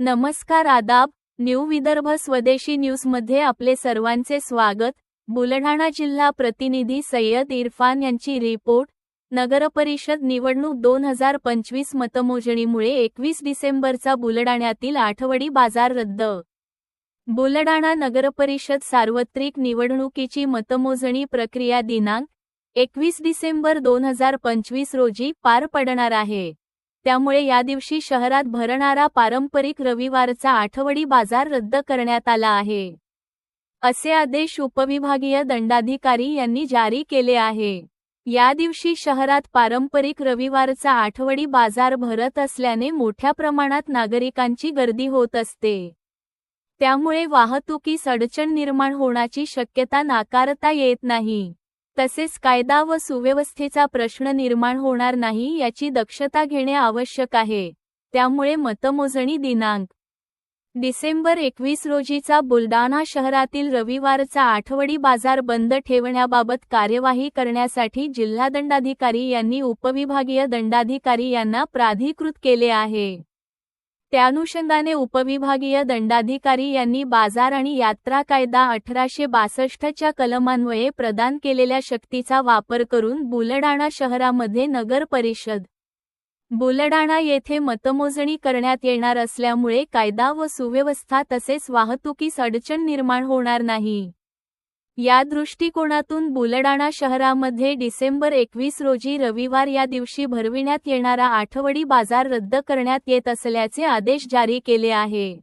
नमस्कार आदाब, न्यू विदर्भ स्वदेशी न्यूजमध्ये आपले सर्वांचे स्वागत। बुलढाणा जिल्हा प्रतिनिधी सय्यद इरफान यांची रिपोर्ट। नगरपरिषद निवडणूक 2025 मतमोजणीमुळे 21 डिसेंबरचा बुलढाण्यातील आठवडी बाजार रद्द। बुलढाणा नगरपरिषद सार्वत्रिक निवडणुकीची मतमोजणी प्रक्रिया दिनांक 21 डिसेंबर 2025 रोजी पार पडणार आहे। त्यामुळे या दिवशी शहरात भरणारा पारंपरिक रविवारचा आठवडी बाजार रद्द करण्यात आला आहे, असे आदेश उपविभागीय दंडाधिकारी यांनी जारी केले आहे। या दिवशी शहरात पारंपरिक रविवारचा आठवडी बाजार भरत असल्याने मोठ्या प्रमाणात नागरिकांची गर्दी होत असते। त्यामुळे वाहतुकीस अडचण निर्माण होण्याची शक्यता नाकारता येत नाही। तसेच कायदा व सुव्यवस्थेचा प्रश्न निर्माण होणार नाही याची दक्षता घेणे आवश्यक आहे। त्यामुळे मतमोजणी दिनांक डिसेंबर 21 रोजीचा बुलढाणा शहरातील रविवारचा आठवडी बाजार बंद ठेवण्याबाबत कार्यवाही करण्यासाठी जिल्हादंडाधिकारी यांनी उपविभागीय दंडाधिकारी यांना प्राधिकृत केले आहे। त्यानुषंगाने उपविभागीय दंडाधिकारी यांनी बाजार आणि यात्रा कायदा 1862 च्या कलमान्वये प्रदान केलेल्या शक्तीचा वापर करून बुलढाणा शहरामध्ये नगर परिषद बुलढाणा येथे मतमोजणी करण्यात येणार असल्यामुळे कायदा व सुव्यवस्था तसेच वाहतुकीस अडचण निर्माण होणार नाही। या दृष्टिकोनातून बुलढाणा शहरामध्ये डिसेंबर 21 रोजी रविवार या दिवशी भरविण्यात येणारा आठवडी बाजार रद्द करण्यात येत असल्याचे आदेश जारी केले आहे।